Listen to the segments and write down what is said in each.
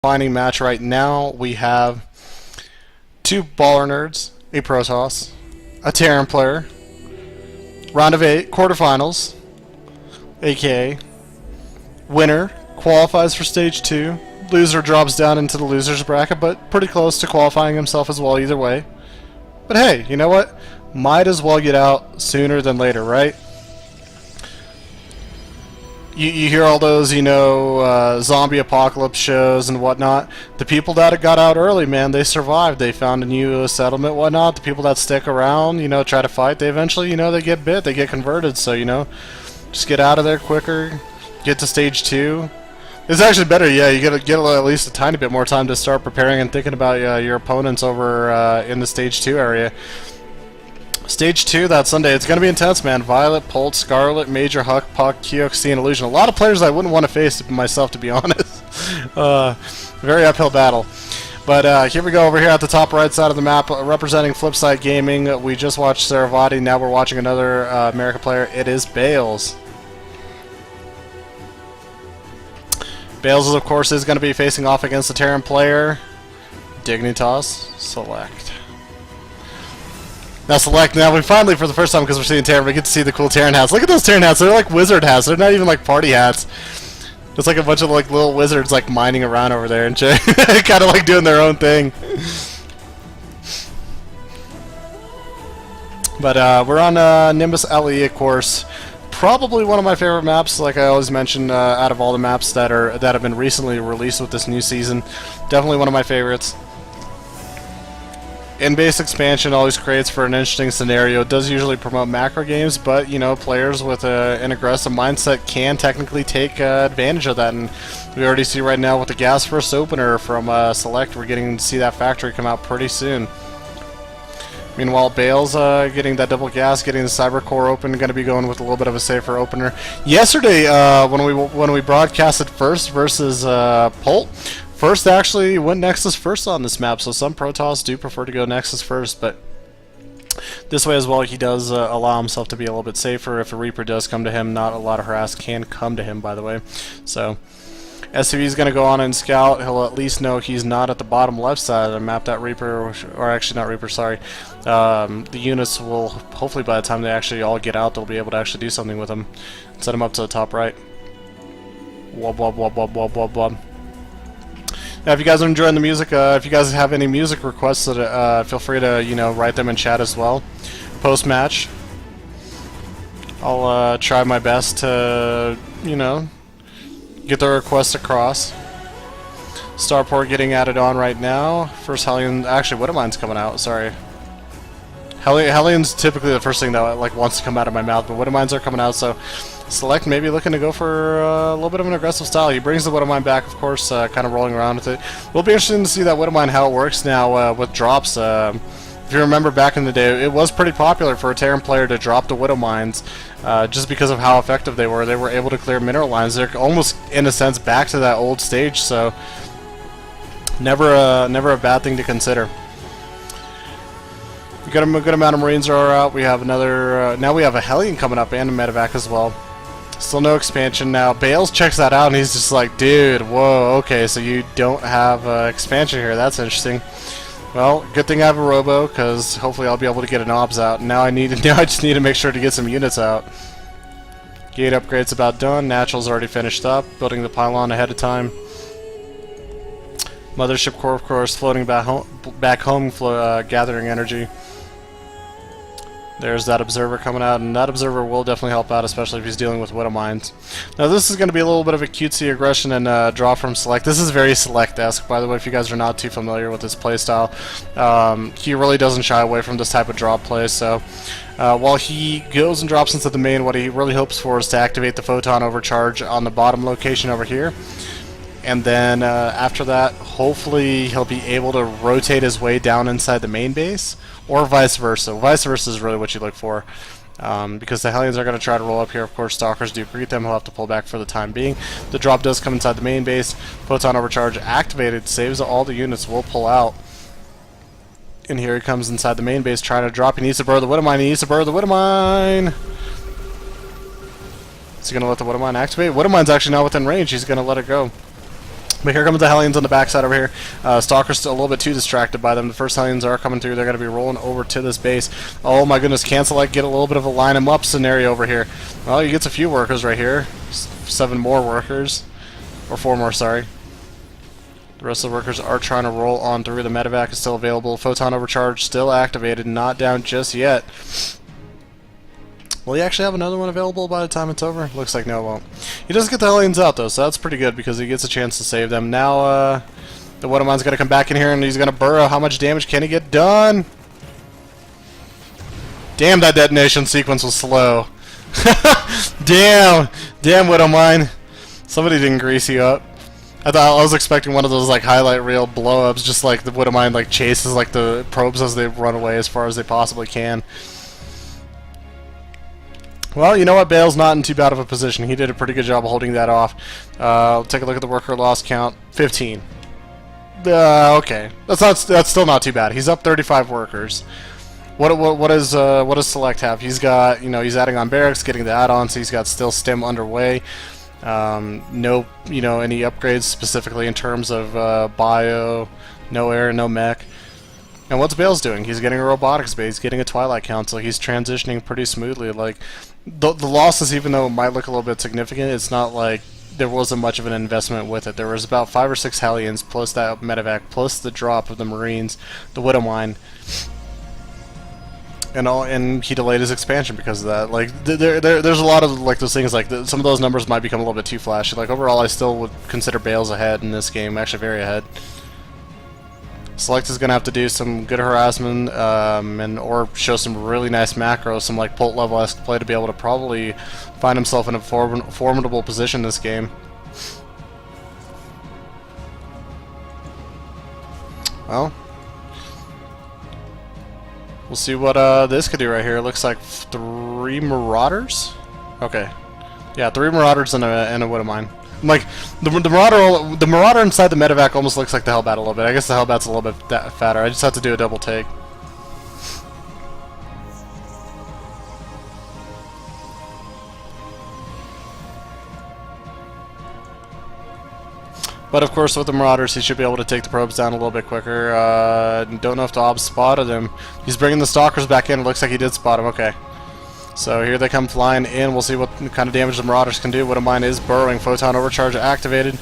Defining match right now. We have two baller nerds, a Protoss, a Terran player, round of 8, quarterfinals, aka winner qualifies for stage 2, loser drops down into the losers bracket, but pretty close to qualifying himself as well either way. But hey, you know what? Might as well get out sooner than later, right? You hear all those, zombie apocalypse shows and whatnot. The people that got out early, man, they survived. They found a new settlement, whatnot. The people that stick around, try to fight, they eventually, they get bit, they get converted. So, just get out of there quicker, get to stage 2. It's actually better, yeah, you get at least a tiny bit more time to start preparing and thinking about your opponents over in the stage 2 area. Stage 2 that Sunday, it's going to be intense, man. Violet, Pult, Scarlet, Major, Huck, Puck, Kioxy, and Illusion. A lot of players I wouldn't want to face myself, to be honest. Very uphill battle. But here we go over here at the top right side of the map, representing Flipside Gaming. We just watched Saravati, now we're watching another American player. It is Bails. Bails, of course, is going to be facing off against the Terran player, DignitasSeleCT. Now Select, now we finally, for the first time, because we're seeing Terran, we get to see the cool Terran hats. Look at those Terran hats, they're like wizard hats, they're not even like party hats. It's like a bunch of like little wizards like mining around over there and shit, kind of like doing their own thing. But we're on Nimbus LE, of course. Probably one of my favorite maps, like I always mention, out of all the maps that have been recently released with this new season. Definitely one of my favorites. In-base expansion always creates for an interesting scenario. It does usually promote macro games, but players with an aggressive mindset can technically take advantage of that. And we already see right now with the gas first opener from Select, we're getting to see that factory come out pretty soon. Meanwhile, Bails getting that double gas, getting the Cyber Core open, going to be going with a little bit of a safer opener. Yesterday, when we broadcasted First versus Pult, First actually went Nexus first on this map, so some Protoss do prefer to go Nexus first, but this way as well he does allow himself to be a little bit safer. If a Reaper does come to him, not a lot of harass can come to him, by the way. So SCV is going to go on and scout. He'll at least know he's not at the bottom left side of the map. That Reaper, or actually not Reaper, sorry. The units will, hopefully by the time they actually all get out, they'll be able to actually do something with him. Set him up to the top right. Wob wob wob wob wob wob wob. Now, if you guys are enjoying the music, if you guys have any music requests, feel free to write them in chat as well. Post match, I'll try my best to get the request across. Starport getting added on right now. First Hellion, actually, Widowmine's coming out. Sorry, Hellion's typically the first thing that wants to come out of my mouth, but Widowmines are coming out, so. Select maybe looking to go for a little bit of an aggressive style. He brings the Widowmine back, of course, kind of rolling around with it. Will be interesting to see that Widowmine, how it works now with drops. If you remember back in the day, it was pretty popular for a Terran player to drop the Widowmines just because of how effective they were. They were able to clear mineral lines. They're almost, in a sense, back to that old stage, so never a bad thing to consider. We got a good amount of Marines are out. We have another. Now we have a Hellion coming up and a medevac as well. Still no expansion now. Bails checks that out and he's just like, dude, whoa, okay, so you don't have expansion here. That's interesting. Well, good thing I have a robo, because hopefully I'll be able to get an obs out. Now I just need to make sure to get some units out. Gate upgrade's about done. Natural's already finished up. Building the pylon ahead of time. Mothership core, of course, floating back home, gathering energy. There's that observer coming out, and that observer will definitely help out, especially if he's dealing with Widowmines. Now this is going to be a little bit of a cutesy aggression and draw from Select. This is very Select-esque, by the way, if you guys are not too familiar with his playstyle. He really doesn't shy away from this type of draw play, so while he goes and drops into the main, what he really hopes for is to activate the Photon Overcharge on the bottom location over here. And then after that, hopefully he'll be able to rotate his way down inside the main base, or vice versa. Vice versa is really what you look for, because the Hellions are going to try to roll up here. Of course, Stalkers do greet them. He'll have to pull back for the time being. The drop does come inside the main base. Photon Overcharge activated, saves all the units. Will pull out. And here he comes inside the main base trying to drop. He needs to burrow the Widowmine. He needs to burrow the Widowmine. Is he going to let the Widowmine activate? Widowmine's actually not within range. He's going to let it go. But here comes the Hellions on the backside over here. Stalker's still a little bit too distracted by them. The first Hellions are coming through. They're going to be rolling over to this base. Oh my goodness, cancel like get a little bit of a line them up scenario over here. Well, he gets a few workers right here. 7 more workers. Or 4 more, sorry. The rest of the workers are trying to roll on through. The medevac is still available. Photon overcharge still activated. Not down just yet. Will he actually have another one available by the time it's over? Looks like no, it won't. He does get the Hellions out, though, so that's pretty good because he gets a chance to save them. Now, the Wadamon's going to come back in here and he's going to burrow. How much damage can he get done? Damn, that detonation sequence was slow. Damn, Wadamon. Somebody didn't grease you up. I was expecting one of those like highlight reel blow-ups, just like the Wadamon like chases like the probes as they run away as far as they possibly can. Well, you know what? Bails not in too bad of a position. He did a pretty good job of holding that off. Take a look at the worker loss count. 15. Okay, that's still not too bad. He's up 35 workers. What does Select have? He's got, you know, he's adding on barracks, getting the add-ons. He's got still stim underway. No, you know, any upgrades specifically in terms of bio, no air, no mech. And what's Bails doing? He's getting a robotics base, he's getting a Twilight Council. He's transitioning pretty smoothly. Like the losses, even though it might look a little bit significant, it's not like there wasn't much of an investment with it. There was about 5 or 6 Hellions plus that medevac plus the drop of the Marines, the Widowmine. And he delayed his expansion because of that. Like there's a lot of like those things. Like some of those numbers might become a little bit too flashy. Like overall, I still would consider Bails ahead in this game. Actually, very ahead. Select is gonna have to do some good harassment or show some really nice macros, some like Pult level-esque play to be able to probably find himself in a formidable position this game. Well. We'll see what this could do right here. It looks like 3 Marauders? Okay. Yeah, 3 Marauders and a Widowmine. Like, the Marauder inside the medevac almost looks like the Hellbat a little bit. I guess the Hellbat's a little bit fatter. I just have to do a double take. But of course, with the Marauders, he should be able to take the probes down a little bit quicker. Don't know if the Ob spotted him. He's bringing the Stalkers back in. It looks like he did spot him. Okay. So here they come flying in. We'll see what kind of damage the Marauders can do. Widowmine is burrowing. Photon overcharge activated.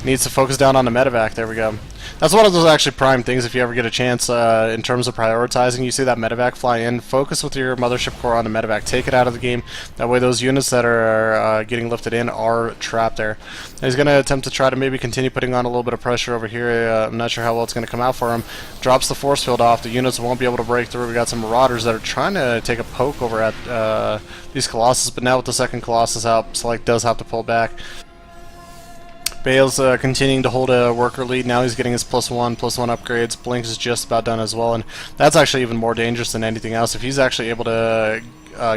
Needs to focus down on the medevac. There we go. That's one of those actually prime things if you ever get a chance in terms of prioritizing. You see that medevac fly in, focus with your mothership core on the medevac, take it out of the game. That way those units that are getting lifted in are trapped there. And he's going to attempt to try to maybe continue putting on a little bit of pressure over here. I'm not sure how well it's going to come out for him. Drops the force field off. The units won't be able to break through. We got some Marauders that are trying to take a poke over at these Colossus, but now with the second Colossus out, Select does have to pull back. Bails continuing to hold a worker lead. Now he's getting his +1 upgrades. Blink is just about done as well, and that's actually even more dangerous than anything else. If he's actually able to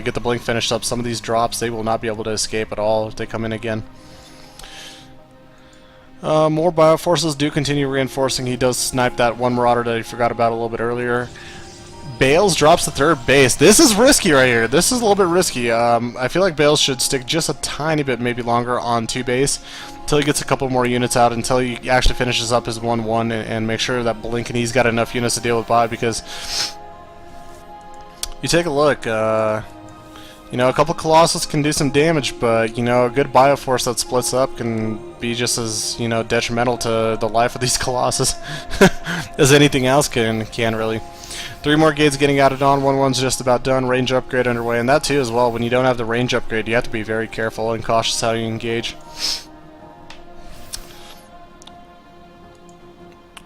get the blink finished up, some of these drops, they will not be able to escape at all if they come in again. More bioforces do continue reinforcing. He does snipe that one Marauder that he forgot about a little bit earlier. Bails drops the 3rd base. This is risky right here. This is a little bit risky. I feel like Bails should stick just a tiny bit, maybe longer, on 2 base until he gets a couple more units out, until he actually finishes up his 1-1 and make sure that Blink and he's got enough units to deal with Bob, because you take a look, you know, a couple Colossus can do some damage, but, you know, a good Bioforce that splits up can be just as, you know, detrimental to the life of these Colossus as anything else can really. 3 more gates getting added on. 1-1's just about done. Range upgrade underway, and that too as well. When you don't have the range upgrade, you have to be very careful and cautious how you engage.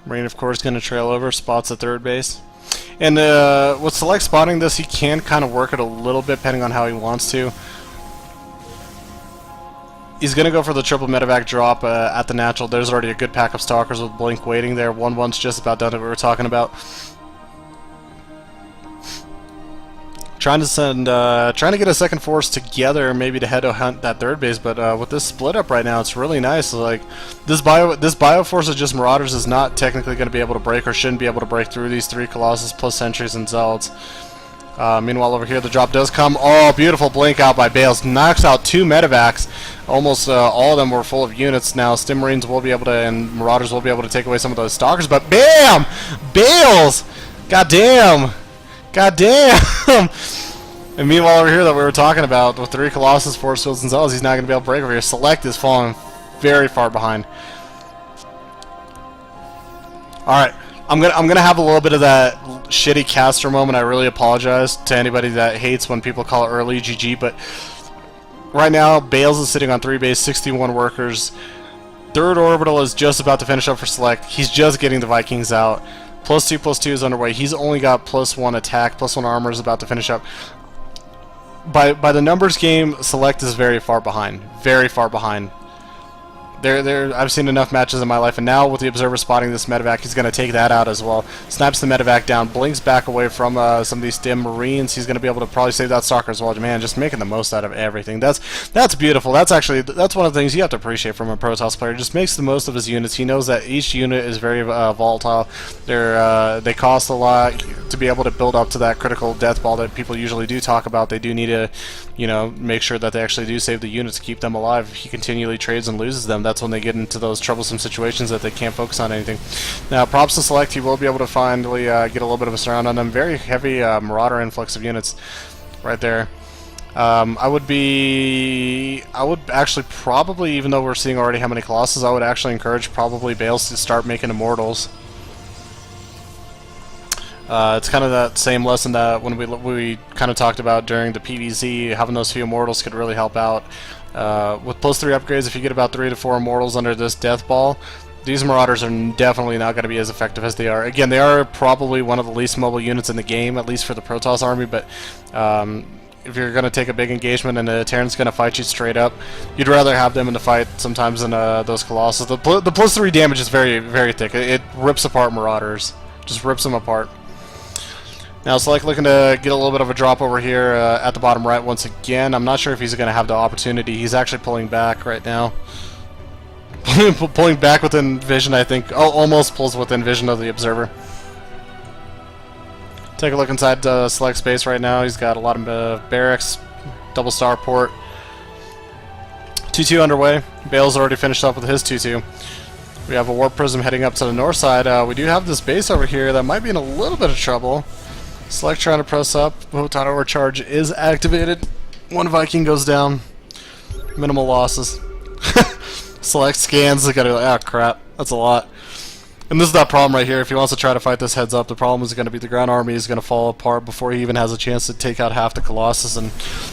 Marine, of course, going to trail over. Spots the 3rd base. And with Select spotting this, he can kind of work it a little bit depending on how he wants to. He's going to go for the triple medevac drop at the natural. There's already a good pack of Stalkers with Blink waiting there. 1-1's just about done that we were talking about. Trying to get a second force together, maybe to head to hunt that 3rd base, but with this split up right now, it's really nice. Like this Bioforce of just Marauders is not technically going to be able to break, or shouldn't be able to break through these 3 Colossus plus Sentries and Zealots. Meanwhile, over here, the drop does come. Oh, beautiful blink out by Bails. Knocks out 2 medevacs. Almost all of them were full of units. Now, Stim Marines will be able to, and Marauders will be able to take away some of those Stalkers, but BAM! Bails! Goddamn! Goddamn! And meanwhile, over here that we were talking about, with 3 Colossus, 4 Swords, and Zealots, he's not going to be able to break over here. Select is falling very far behind. Alright. I'm gonna have a little bit of that shitty caster moment. I really apologize to anybody that hates when people call it early GG, but right now Bails is sitting on 3 base, 61 workers. 3rd orbital is just about to finish up for Select. He's just getting the Vikings out. +2/+2 is underway. He's only got +1 attack, +1 armor is about to finish up. By the numbers game, Select is very far behind. Very far behind. I've seen enough matches in my life, and now with the Observer spotting this medevac, he's going to take that out as well. Snaps the medevac down, blinks back away from some of these Stim Marines. He's going to be able to probably save that Stalker as well. Man, just making the most out of everything. That's beautiful. That's one of the things you have to appreciate from a Protoss player. Just makes the most of his units. He knows that each unit is very volatile. They cost a lot to be able to build up to that critical death ball that people usually do talk about. They do need to, you know, make sure that they actually do save the units to keep them alive. If he continually trades and loses them, that's when they get into those troublesome situations that they can't focus on anything. Now, props to Select. He will be able to finally get a little bit of a surround on them. Very heavy Marauder influx of units right there. I would actually probably, even though we're seeing already how many Colossus, I would actually encourage probably Bails to start making Immortals. It's kind of that same lesson that when we kind of talked about during the PvZ, having those few Immortals could really help out. With +3 upgrades, if you get about 3 to 4 Immortals under this Death Ball, these Marauders are definitely not going to be as effective as they are. Again, they are probably one of the least mobile units in the game, at least for the Protoss army, but if you're going to take a big engagement and the Terran's going to fight you straight up, you'd rather have them in the fight sometimes than those Colossus. The +3 damage is very, very thick. It rips apart Marauders. Just rips them apart. Now Select looking to get a little bit of a drop over here at the bottom right once again. I'm not sure if he's going to have the opportunity. He's actually pulling back right now. Pulling back within vision, I think. Oh, almost pulls within vision of the Observer. Take a look inside Select space right now. He's got a lot of barracks, double starport. 2-2 underway. Bails already finished up with his 2-2. We have a Warp Prism heading up to the north side. We do have this base over here that might be in a little bit of trouble. Select trying to press up. Photon overcharge is activated. 1 Viking goes down. Minimal losses. Select scans. They gotta go, oh crap, that's a lot. And this is that problem right here. If he wants to try to fight this heads up, the problem is going to be the ground army is going to fall apart before he even has a chance to take out half the Colossus, and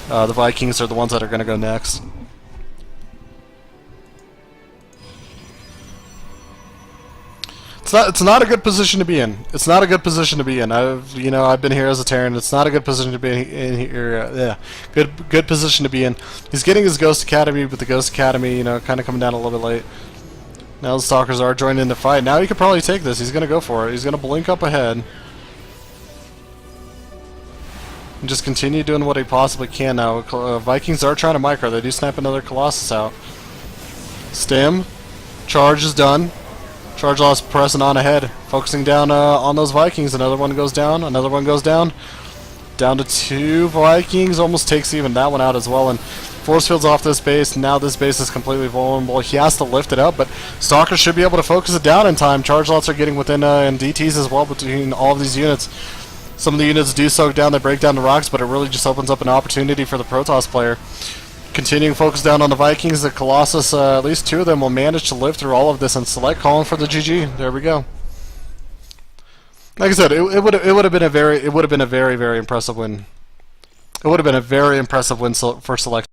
the Vikings are the ones that are going to go next. It's not a good position to be in. It's not a good position to be in. I've been here as a Terran. It's not a good position to be in here. Yeah, good position to be in. He's getting his Ghost Academy, but the Ghost Academy, kind of coming down a little bit late. Now the Stalkers are joining the fight. Now he could probably take this. He's gonna go for it. He's gonna blink up ahead and just continue doing what he possibly can. Now Vikings are trying to micro. They do snap another Colossus out. Stim, charge is done. Charge loss pressing on ahead, focusing down on those Vikings. Another one goes down, another one goes down. Down to 2 Vikings, almost takes even that one out as well. And force field's off this base. Now this base is completely vulnerable. He has to lift it up, but Stalker should be able to focus it down in time. Charge lots are getting within and DTs as well between all of these units. Some of the units do soak down, they break down the rocks, but it really just opens up an opportunity for the Protoss player. Continuing focus down on the Vikings, the Colossus, at least 2 of them will manage to live through all of this, and Select calling for the GG. There we go. Like I said, it would have been a very very impressive win. It would have been a very impressive win for Select.